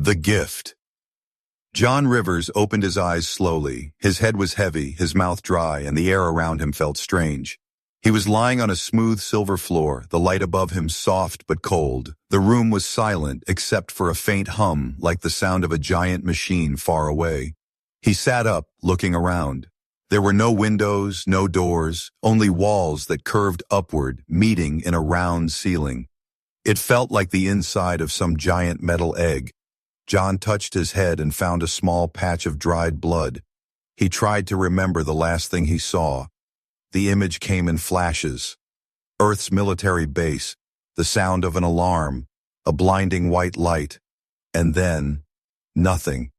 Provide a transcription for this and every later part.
The Gift. John Rivers opened his eyes slowly. His head was heavy, his mouth dry, and the air around him felt strange. He was lying on a smooth silver floor, the light above him soft but cold. The room was silent except for a faint hum, like the sound of a giant machine far away. He sat up, looking around. There were no windows, no doors, only walls that curved upward, meeting in a round ceiling. It felt like the inside of some giant metal egg. John touched his head and found a small patch of dried blood. He tried to remember the last thing he saw. The image came in flashes. Earth's military base, the sound of an alarm, a blinding white light, and then nothing.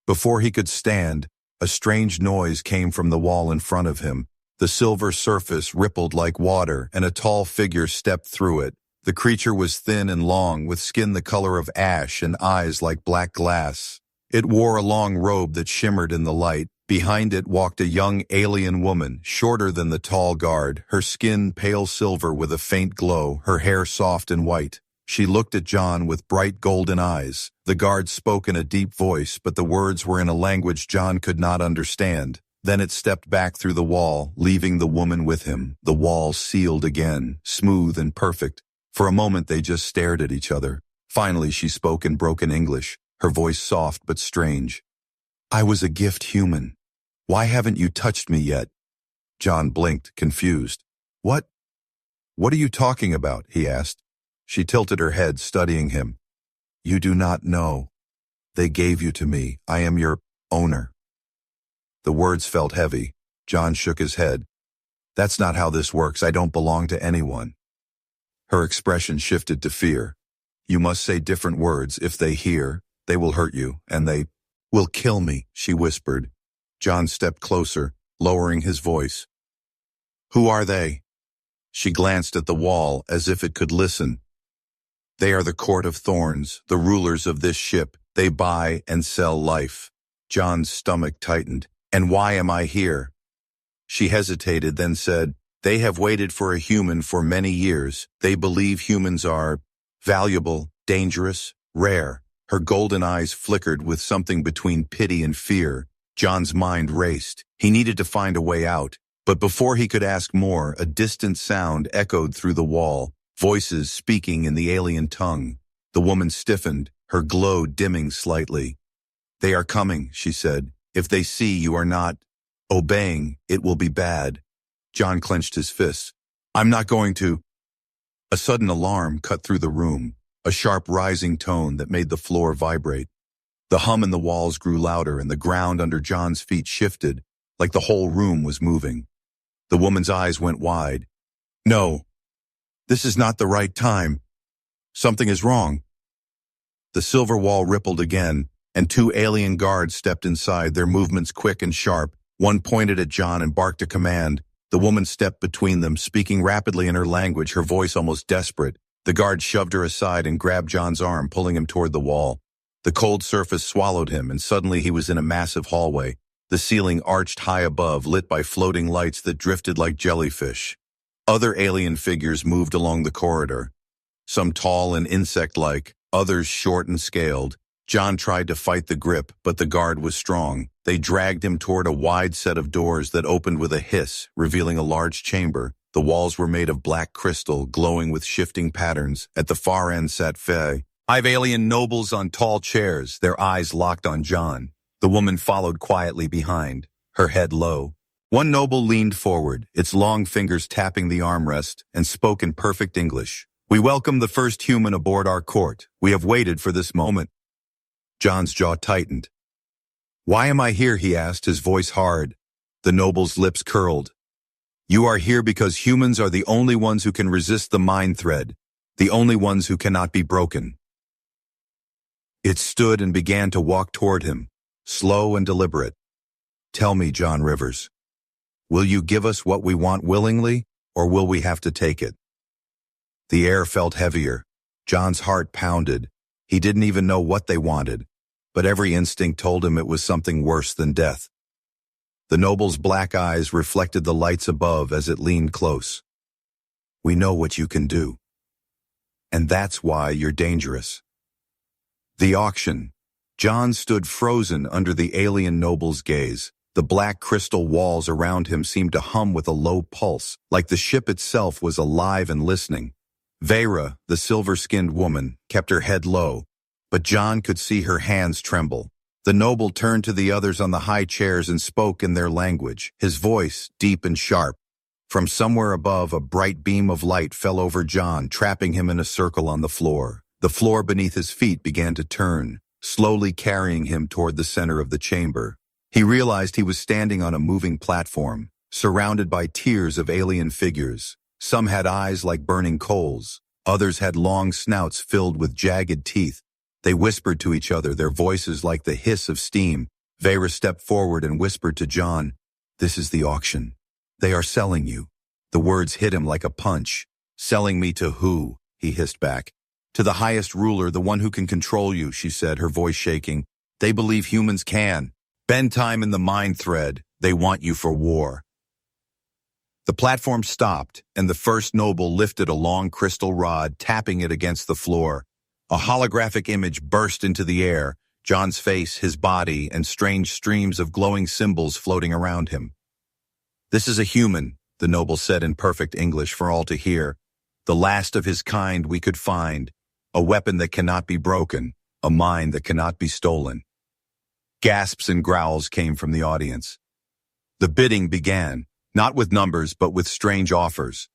Before he could stand, a strange noise came from the wall in front of him. The silver surface rippled like water, and a tall figure stepped through it. The creature was thin and long, with skin the color of ash and eyes like black glass. It wore a long robe that shimmered in the light. Behind it walked a young alien woman, shorter than the tall guard, her skin pale silver with a faint glow, her hair soft and white. She looked at John with bright golden eyes. The guard spoke in a deep voice, but the words were in a language John could not understand. Then it stepped back through the wall, leaving the woman with him. The wall sealed again, smooth and perfect. For a moment they just stared at each other. Finally she spoke in broken English, her voice soft but strange. "I was a gift human. Why haven't you touched me yet?" John blinked, confused. What are you talking about?" he asked. She tilted her head, studying him. "You do not know. They gave you to me. I am your owner." The words felt heavy. John shook his head. "That's not how this works. I don't belong to anyone." Her expression shifted to fear. "You must say different words. If they hear, they will hurt you, and they will kill me," she whispered. John stepped closer, lowering his voice. "Who are they?" She glanced at the wall as if it could listen. "They are the Court of Thorns, the rulers of this ship. They buy and sell life." John's stomach tightened. "And why am I here?" She hesitated, then said, "They have waited for a human for many years. They believe humans are valuable, dangerous, rare." Her golden eyes flickered with something between pity and fear. John's mind raced. He needed to find a way out. But before he could ask more, a distant sound echoed through the wall, voices speaking in the alien tongue. The woman stiffened, her glow dimming slightly. "They are coming," she said. "If they see you are not obeying, it will be bad." John clenched his fists. "I'm not going to." A sudden alarm cut through the room, a sharp rising tone that made the floor vibrate. The hum in the walls grew louder, and the ground under John's feet shifted, like the whole room was moving. The woman's eyes went wide. "No, this is not the right time. Something is wrong." The silver wall rippled again, and two alien guards stepped inside, their movements quick and sharp. One pointed at John and barked a command. The woman stepped between them, speaking rapidly in her language, her voice almost desperate. The guard shoved her aside and grabbed John's arm, pulling him toward the wall. The cold surface swallowed him, and suddenly he was in a massive hallway. The ceiling arched high above, lit by floating lights that drifted like jellyfish. Other alien figures moved along the corridor, some tall and insect-like, others short and scaled. John tried to fight the grip, but the guard was strong. They dragged him toward a wide set of doors that opened with a hiss, revealing a large chamber. The walls were made of black crystal, glowing with shifting patterns. At the far end sat 5 alien nobles on tall chairs, their eyes locked on John. The woman followed quietly behind, her head low. One noble leaned forward, its long fingers tapping the armrest, and spoke in perfect English. "We welcome the first human aboard our court. We have waited for this moment." John's jaw tightened. "Why am I here?" he asked, his voice hard. The noble's lips curled. "You are here because humans are the only ones who can resist the mind thread, the only ones who cannot be broken." It stood and began to walk toward him, slow and deliberate. "Tell me, John Rivers, will you give us what we want willingly, or will we have to take it?" The air felt heavier. John's heart pounded. He didn't even know what they wanted, but every instinct told him it was something worse than death. The noble's black eyes reflected the lights above as it leaned close. "We know what you can do. And that's why you're dangerous." The auction. John stood frozen under the alien noble's gaze. The black crystal walls around him seemed to hum with a low pulse, like the ship itself was alive and listening. Vera, the silver-skinned woman, kept her head low, but John could see her hands tremble. The noble turned to the others on the high chairs and spoke in their language, his voice deep and sharp. From somewhere above, a bright beam of light fell over John, trapping him in a circle on the floor. The floor beneath his feet began to turn, slowly carrying him toward the center of the chamber. He realized he was standing on a moving platform, surrounded by tiers of alien figures. Some had eyes like burning coals. Others had long snouts filled with jagged teeth. They whispered to each other, their voices like the hiss of steam. Vera stepped forward and whispered to John, "This is the auction. They are selling you." The words hit him like a punch. "Selling me to who?" he hissed back. "To the highest ruler, the one who can control you," she said, her voice shaking. "They believe humans can. Bend time in the mind thread. They want you for war." The platform stopped, and the first noble lifted a long crystal rod, tapping it against the floor. A holographic image burst into the air, John's face, his body, and strange streams of glowing symbols floating around him. "This is a human," the noble said in perfect English for all to hear. "The last of his kind we could find. A weapon that cannot be broken, a mind that cannot be stolen." Gasps and growls came from the audience. The bidding began, not with numbers but with strange offers.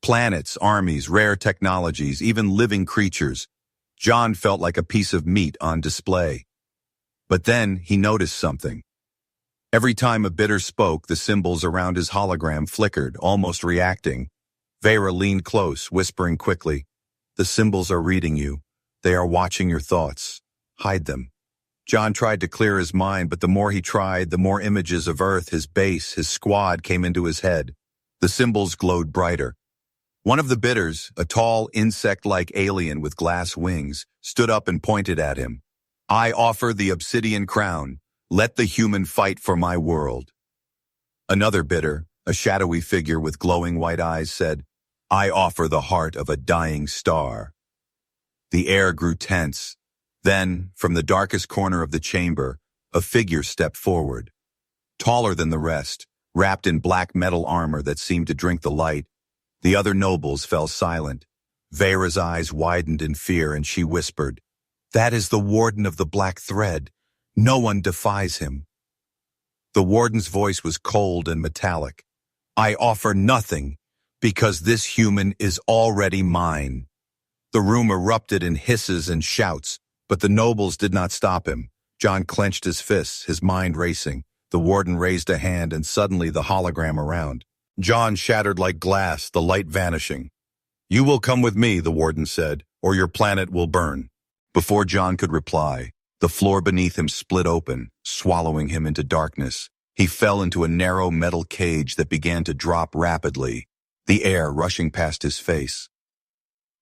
Planets, armies, rare technologies, even living creatures. John felt like a piece of meat on display. But then he noticed something. Every time a bidder spoke, the symbols around his hologram flickered, almost reacting. Vera leaned close, whispering quickly, "The symbols are reading you. They are watching your thoughts. Hide them." John tried to clear his mind, but the more he tried, the more images of Earth, his base, his squad came into his head. The symbols glowed brighter. One of the bidders, a tall, insect-like alien with glass wings, stood up and pointed at him. "I offer the obsidian crown. Let the human fight for my world." Another bidder, a shadowy figure with glowing white eyes, said, "I offer the heart of a dying star." The air grew tense. Then, from the darkest corner of the chamber, a figure stepped forward. Taller than the rest, wrapped in black metal armor that seemed to drink the light, the other nobles fell silent. Vera's eyes widened in fear and she whispered, "That is the Warden of the Black Thread. No one defies him." The Warden's voice was cold and metallic. "I offer nothing, because this human is already mine." The room erupted in hisses and shouts, but the nobles did not stop him. John clenched his fists, his mind racing. The Warden raised a hand and suddenly the hologram around John shattered like glass, the light vanishing. "You will come with me," the Warden said, "or your planet will burn." Before John could reply, the floor beneath him split open, swallowing him into darkness. He fell into a narrow metal cage that began to drop rapidly, the air rushing past his face.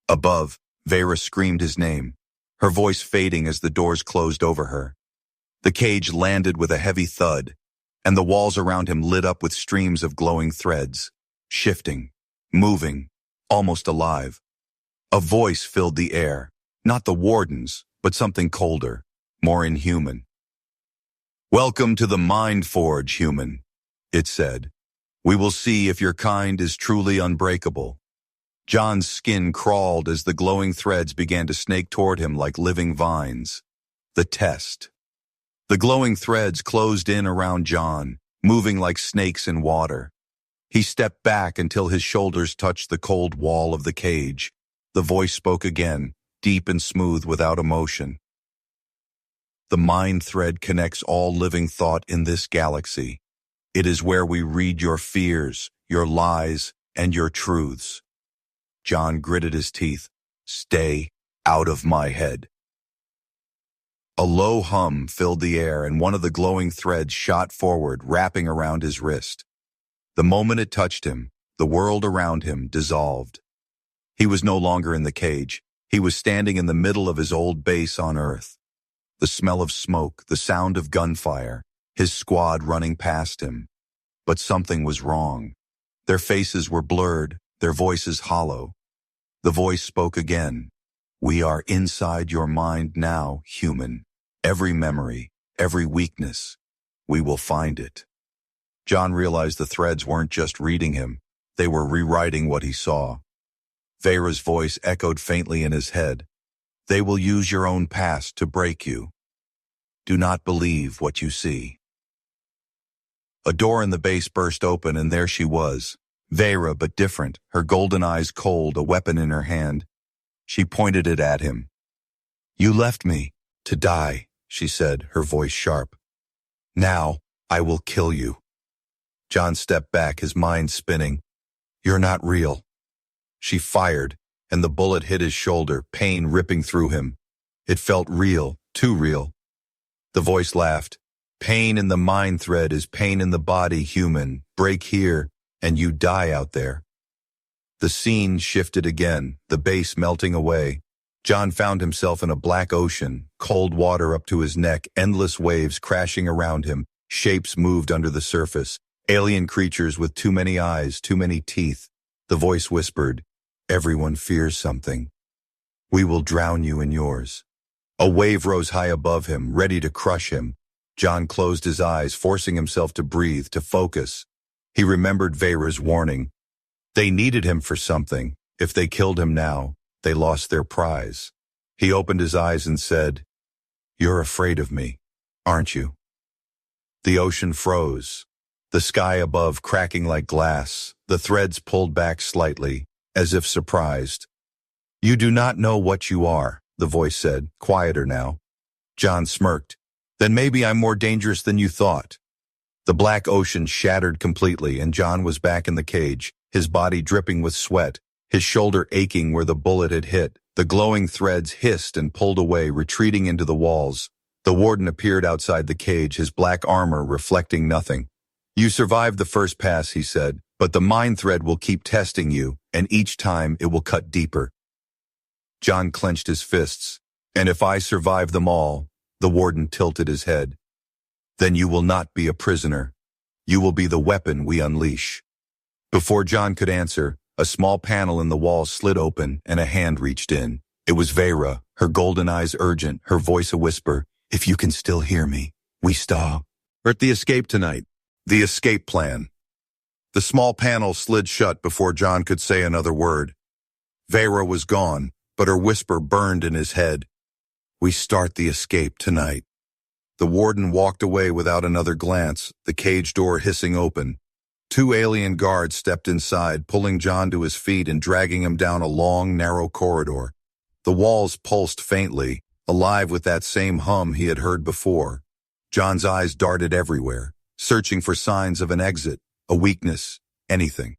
Above, Vera screamed his name, her voice fading as the doors closed over her. The cage landed with a heavy thud, and the walls around him lit up with streams of glowing threads, shifting, moving, almost alive. A voice filled the air, not the Warden's, but something colder, more inhuman. "Welcome to the Mind Forge, human," it said. "We will see if your kind is truly unbreakable." John's skin crawled as the glowing threads began to snake toward him like living vines. The test. The glowing threads closed in around John, moving like snakes in water. He stepped back until his shoulders touched the cold wall of the cage. The voice spoke again, deep and smooth without emotion. "The mind thread connects all living thought in this galaxy. It is where we read your fears, your lies, and your truths." John gritted his teeth. "Stay out of my head." A low hum filled the air and one of the glowing threads shot forward, wrapping around his wrist. The moment it touched him, the world around him dissolved. He was no longer in the cage. He was standing in the middle of his old base on Earth. The smell of smoke, the sound of gunfire, his squad running past him. But something was wrong. Their faces were blurred, their voices hollow. The voice spoke again. "We are inside your mind now, human. Every memory, every weakness. We will find it. John realized the threads weren't just reading him. They were rewriting what he saw. Vera's voice echoed faintly in his head. They will use your own past to break you. Do not believe what you see. A door in the base burst open, and there she was. Vera, but different, her golden eyes cold, a weapon in her hand. She pointed it at him. You left me to die, she said, her voice sharp. Now, I will kill you. John stepped back, his mind spinning. You're not real. She fired, and the bullet hit his shoulder, pain ripping through him. It felt real, too real. The voice laughed. Pain in the mind thread is pain in the body, human. Break here, and you die out there. The scene shifted again, the base melting away. John found himself in a black ocean, cold water up to his neck, endless waves crashing around him. Shapes moved under the surface, alien creatures with too many eyes, too many teeth. The voice whispered, everyone fears something. We will drown you in yours. A wave rose high above him, ready to crush him. John closed his eyes, forcing himself to breathe, to focus. He remembered Vera's warning. They needed him for something. If they killed him now, they lost their prize. He opened his eyes and said, You're afraid of me, aren't you? The ocean froze, the sky above cracking like glass, the threads pulled back slightly, as if surprised. You do not know what you are, the voice said, quieter now. John smirked. Then maybe I'm more dangerous than you thought. The black ocean shattered completely, and John was back in the cage, his body dripping with sweat, his shoulder aching where the bullet had hit. The glowing threads hissed and pulled away, retreating into the walls. The warden appeared outside the cage, his black armor reflecting nothing. You survived the first pass, he said, but the mind thread will keep testing you, and each time it will cut deeper. John clenched his fists. And if I survive them all, the warden tilted his head. Then you will not be a prisoner. You will be the weapon we unleash. Before John could answer, a small panel in the wall slid open and a hand reached in. It was Vera, her golden eyes urgent, her voice a whisper. If you can still hear me, we stop. We're at the escape tonight. The escape plan. The small panel slid shut before John could say another word. Vera was gone, but her whisper burned in his head. We start the escape tonight. The warden walked away without another glance, the cage door hissing open. 2 alien guards stepped inside, pulling John to his feet and dragging him down a long, narrow corridor. The walls pulsed faintly, alive with that same hum he had heard before. John's eyes darted everywhere, searching for signs of an exit, a weakness, anything.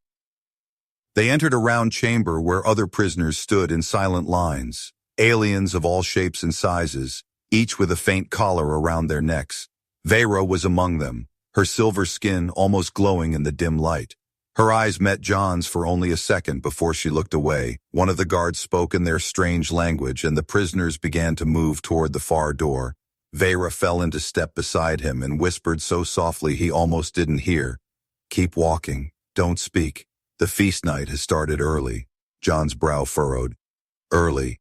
They entered a round chamber where other prisoners stood in silent lines, aliens of all shapes and sizes, each with a faint collar around their necks. Vera was among them, her silver skin almost glowing in the dim light. Her eyes met John's for only a second before she looked away. One of the guards spoke in their strange language, and the prisoners began to move toward the far door. Vera fell into step beside him and whispered so softly he almost didn't hear. Keep walking. Don't speak. The feast night has started early. John's brow furrowed. Early.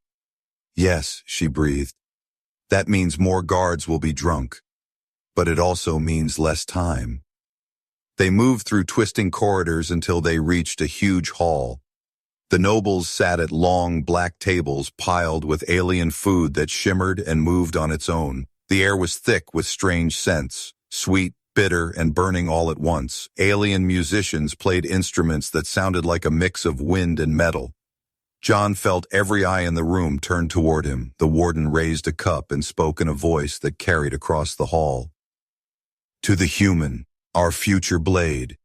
Yes, she breathed. That means more guards will be drunk. But it also means less time. They moved through twisting corridors until they reached a huge hall. The nobles sat at long black tables piled with alien food that shimmered and moved on its own. The air was thick with strange scents, sweet, bitter, and burning all at once. Alien musicians played instruments that sounded like a mix of wind and metal. John felt every eye in the room turned toward him. The warden raised a cup and spoke in a voice that carried across the hall. To the human, our future blade.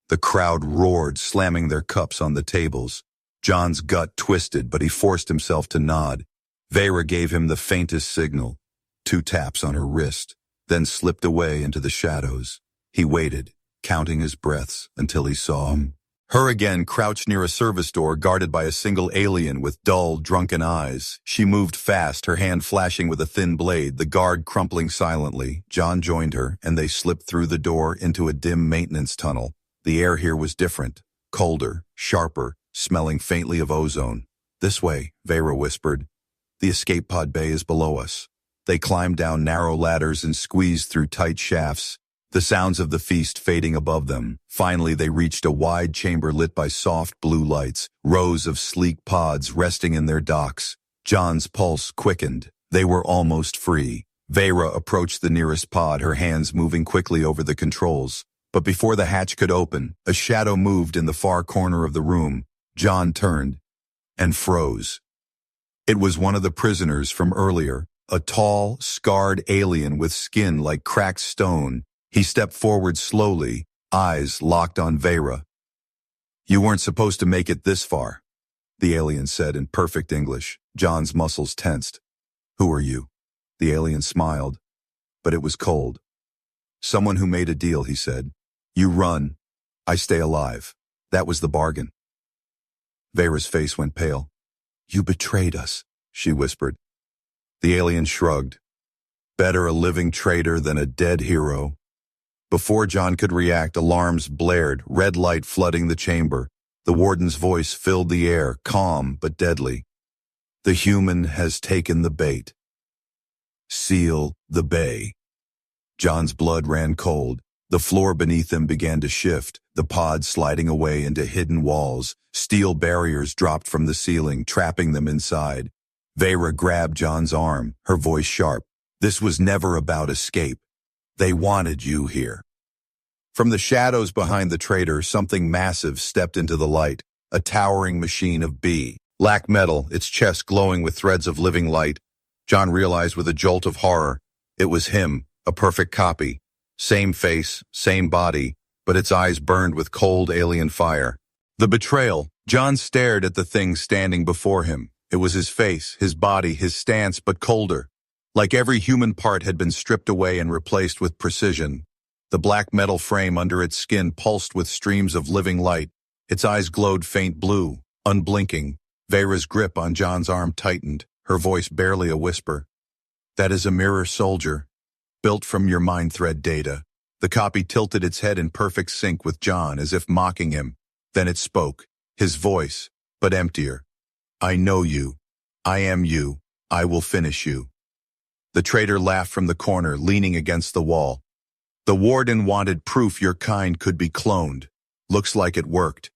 The crowd roared, slamming their cups on the tables. John's gut twisted, but he forced himself to nod. Vera gave him the faintest signal. 2 taps on her wrist, then slipped away into the shadows. He waited, counting his breaths, until he saw her again crouched near a service door guarded by a single alien with dull, drunken eyes. She moved fast, her hand flashing with a thin blade, the guard crumpling silently. John joined her, and they slipped through the door into a dim maintenance tunnel. The air here was different, colder, sharper, smelling faintly of ozone. This way, Vera whispered. The escape pod bay is below us. They climbed down narrow ladders and squeezed through tight shafts, the sounds of the feast fading above them. Finally, they reached a wide chamber lit by soft blue lights, rows of sleek pods resting in their docks. John's pulse quickened. They were almost free. Vera approached the nearest pod, her hands moving quickly over the controls. But before the hatch could open, a shadow moved in the far corner of the room. John turned and froze. It was one of the prisoners from earlier, a tall, scarred alien with skin like cracked stone. He stepped forward slowly, eyes locked on Vera. "You weren't supposed to make it this far," the alien said in perfect English. John's muscles tensed. "Who are you?" The alien smiled, but it was cold. "Someone who made a deal," he said. "You run, I stay alive. That was the bargain." Vera's face went pale. "You betrayed us," she whispered. The alien shrugged. "Better a living traitor than a dead hero." Before John could react, alarms blared, red light flooding the chamber. The warden's voice filled the air, calm but deadly. "The human has taken the bait. Seal the bay." John's blood ran cold. The floor beneath him began to shift, the pod sliding away into hidden walls. Steel barriers dropped from the ceiling, trapping them inside. Vera grabbed John's arm, her voice sharp. "This was never about escape. They wanted you here." From the shadows behind the traitor, something massive stepped into the light, a towering machine of black metal, its chest glowing with threads of living light. John realized with a jolt of horror, it was him, a perfect copy. Same face, same body, but its eyes burned with cold alien fire. The betrayal. John stared at the thing standing before him. It was his face, his body, his stance, but colder. Like every human part had been stripped away and replaced with precision. The black metal frame under its skin pulsed with streams of living light. Its eyes glowed faint blue, unblinking. Vera's grip on John's arm tightened, her voice barely a whisper. "That is a mirror soldier, built from your mind thread data." The copy tilted its head in perfect sync with John, as if mocking him. Then it spoke, his voice, but emptier. "I know you. I am you. I will finish you." The traitor laughed from the corner, leaning against the wall. "The warden wanted proof your kind could be cloned. Looks like it worked."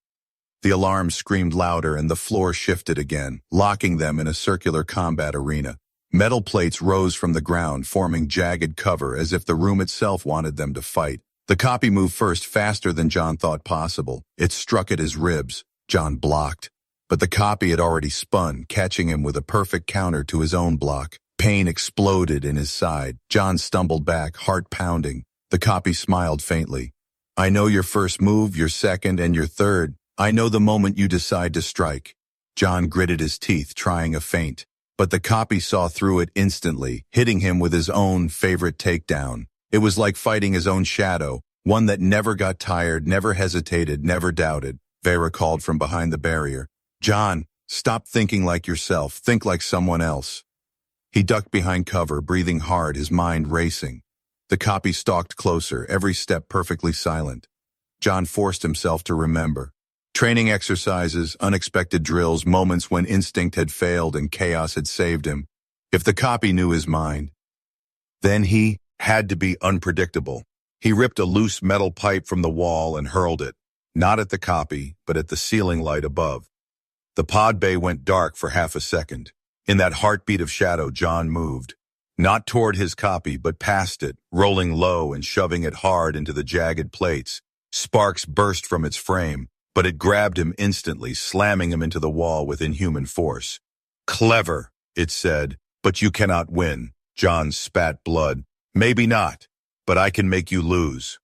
The alarm screamed louder and the floor shifted again, locking them in a circular combat arena. Metal plates rose from the ground, forming jagged cover as if the room itself wanted them to fight. The copy moved first, faster than John thought possible. It struck at his ribs. John blocked. But the copy had already spun, catching him with a perfect counter to his own block. Pain exploded in his side. John stumbled back, heart pounding. The copy smiled faintly. "I know your first move, your second, and your third. I know the moment you decide to strike." John gritted his teeth, trying a feint. But the copy saw through it instantly, hitting him with his own favorite takedown. It was like fighting his own shadow, one that never got tired, never hesitated, never doubted. Vera called from behind the barrier. "John, stop thinking like yourself. Think like someone else." He ducked behind cover, breathing hard, his mind racing. The copy stalked closer, every step perfectly silent. John forced himself to remember. Training exercises, unexpected drills, moments when instinct had failed and chaos had saved him. If the copy knew his mind, then he had to be unpredictable. He ripped a loose metal pipe from the wall and hurled it, not at the copy, but at the ceiling light above. The pod bay went dark for half a second. In that heartbeat of shadow, John moved. Not toward his copy, but past it, rolling low and shoving it hard into the jagged plates. Sparks burst from its frame, but it grabbed him instantly, slamming him into the wall with inhuman force. "Clever," it said, "but you cannot win." John spat blood. "Maybe not, but I can make you lose."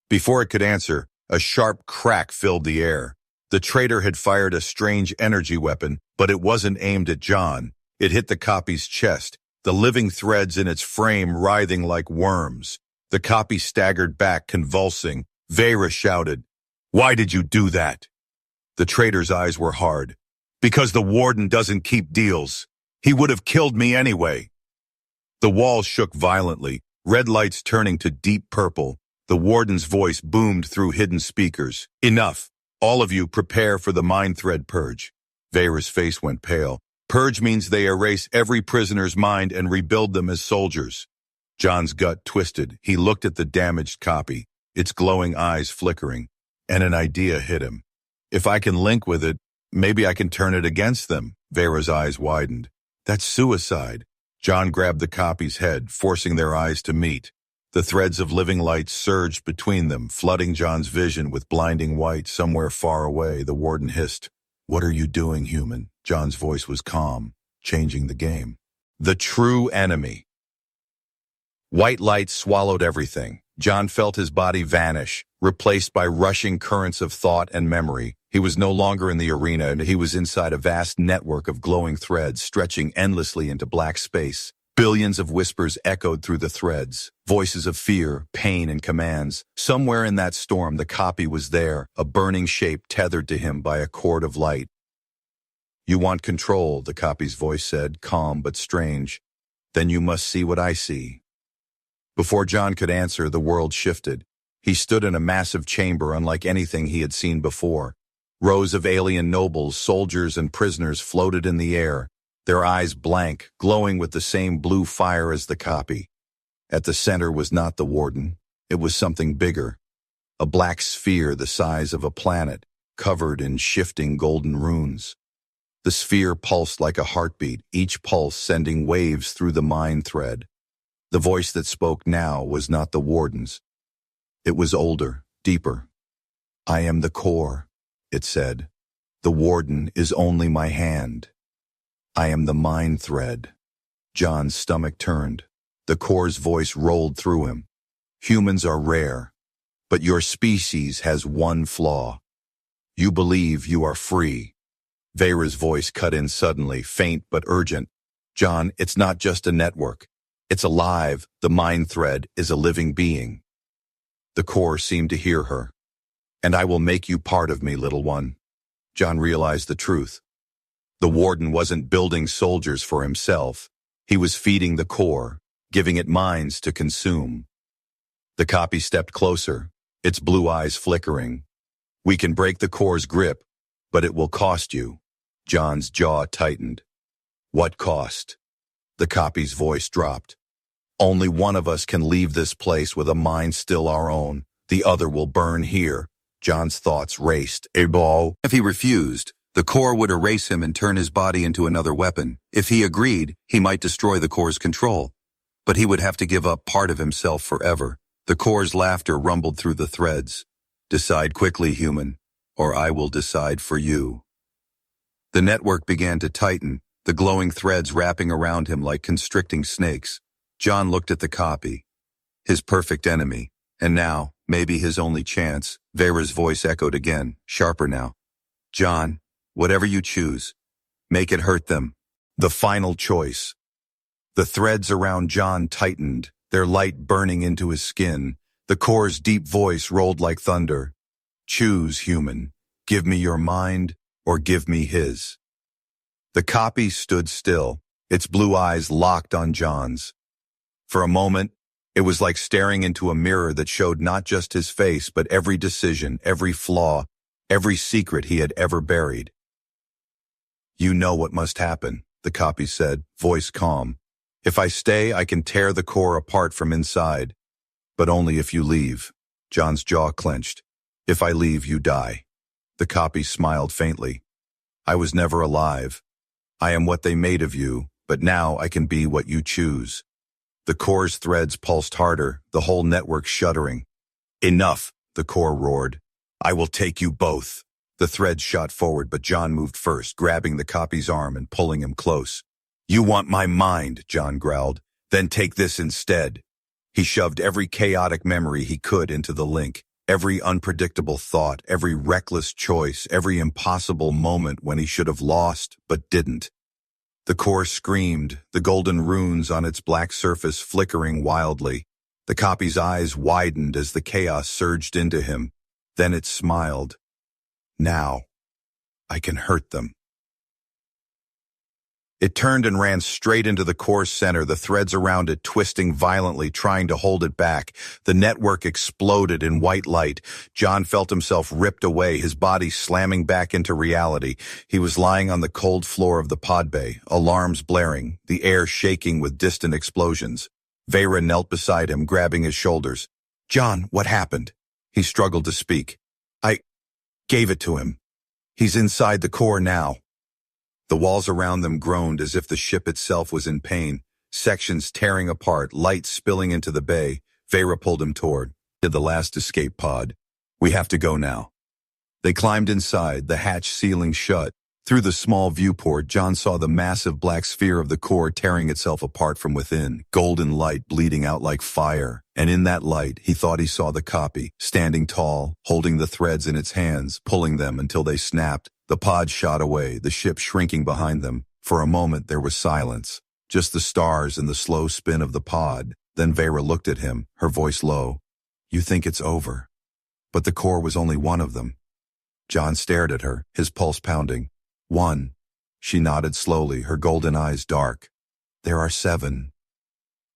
Before it could answer, a sharp crack filled the air. The traitor had fired a strange energy weapon, but it wasn't aimed at John. It hit the copy's chest, the living threads in its frame writhing like worms. The copy staggered back, convulsing. Vera shouted, "Why did you do that?" The traitor's eyes were hard. "Because the warden doesn't keep deals. He would have killed me anyway." The wall shook violently, red lights turning to deep purple. The warden's voice boomed through hidden speakers. "Enough. All of you prepare for the mind thread purge." Vera's face went pale. Purge means they erase every prisoner's mind and rebuild them as soldiers. John's gut twisted. He looked at the damaged copy, its glowing eyes flickering, and an idea hit him. If I can link with it, maybe I can turn it against them. Vera's eyes widened. That's suicide. John grabbed the copy's head, forcing their eyes to meet. The threads of living light surged between them, flooding John's vision with blinding white. Somewhere far away, the warden hissed, "What are you doing, human?" John's voice was calm, changing the game. The true enemy. White light swallowed everything. John felt his body vanish, replaced by rushing currents of thought and memory. He was no longer in the arena, and he was inside a vast network of glowing threads stretching endlessly into black space. Billions of whispers echoed through the threads, voices of fear, pain, and commands. Somewhere in that storm, the copy was there, a burning shape tethered to him by a cord of light. "You want control," the copy's voice said, calm but strange. "Then you must see what I see." Before John could answer, the world shifted. He stood in a massive chamber unlike anything he had seen before. Rows of alien nobles, soldiers, and prisoners floated in the air, their eyes blank, glowing with the same blue fire as the copy. At the center was not the warden. It was something bigger. A black sphere the size of a planet, covered in shifting golden runes. The sphere pulsed like a heartbeat, each pulse sending waves through the mind thread. The voice that spoke now was not the warden's. It was older, deeper. "I am the core," it said. "The warden is only my hand. I am the mind thread." John's stomach turned. The core's voice rolled through him. "Humans are rare, but your species has one flaw. You believe you are free." Vera's voice cut in suddenly, faint but urgent. "John, it's not just a network. It's alive. The mind thread is a living being." The core seemed to hear her. "And I will make you part of me, little one." John realized the truth. The warden wasn't building soldiers for himself. He was feeding the core, giving it minds to consume. The copy stepped closer, its blue eyes flickering. "We can break the core's grip, but it will cost you." John's jaw tightened. "What cost?" The copy's voice dropped. "Only one of us can leave this place with a mind still our own. The other will burn here." John's thoughts raced. If he refused, the core would erase him and turn his body into another weapon. If he agreed, he might destroy the core's control. But he would have to give up part of himself forever. The core's laughter rumbled through the threads. "Decide quickly, human, or I will decide for you." The network began to tighten, the glowing threads wrapping around him like constricting snakes. John looked at the copy. His perfect enemy, and now, maybe his only chance. Vera's voice echoed again, sharper now. "John, whatever you choose, make it hurt them." The final choice. The threads around John tightened, their light burning into his skin. The core's deep voice rolled like thunder. "Choose, human. Give me your mind, or give me his." The copy stood still, its blue eyes locked on John's. For a moment, it was like staring into a mirror that showed not just his face, but every decision, every flaw, every secret he had ever buried. "You know what must happen," the copy said, voice calm. "If I stay, I can tear the core apart from inside. But only if you leave." John's jaw clenched. "If I leave, you die." The copy smiled faintly. "I was never alive. I am what they made of you, but now I can be what you choose." The core's threads pulsed harder, the whole network shuddering. "Enough," the core roared. "I will take you both." The threads shot forward, but John moved first, grabbing the copy's arm and pulling him close. "You want my mind," John growled. "Then take this instead." He shoved every chaotic memory he could into the link, every unpredictable thought, every reckless choice, every impossible moment when he should have lost, but didn't. The core screamed, the golden runes on its black surface flickering wildly. The copy's eyes widened as the chaos surged into him. Then it smiled. "Now, I can hurt them." It turned and ran straight into the core's center, the threads around it twisting violently, trying to hold it back. The network exploded in white light. John felt himself ripped away, his body slamming back into reality. He was lying on the cold floor of the pod bay, alarms blaring, the air shaking with distant explosions. Vera knelt beside him, grabbing his shoulders. "John, what happened?" He struggled to speak. "I gave it to him. He's inside the core now." The walls around them groaned as if the ship itself was in pain, sections tearing apart, light spilling into the bay. Vera pulled him toward the last escape pod. "We have to go now." They climbed inside, the hatch ceiling shut. Through the small viewport, John saw the massive black sphere of the core tearing itself apart from within, golden light bleeding out like fire. And in that light, he thought he saw the copy, standing tall, holding the threads in its hands, pulling them until they snapped. The pod shot away, the ship shrinking behind them. For a moment, there was silence, just the stars and the slow spin of the pod. Then Vera looked at him, her voice low. "You think it's over." But the core was only one of them. John stared at her, his pulse pounding. "One." She nodded slowly, her golden eyes dark. "There are 7.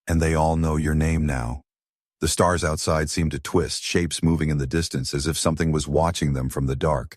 And they all know your name now." The stars outside seemed to twist, shapes moving in the distance as if something was watching them from the dark.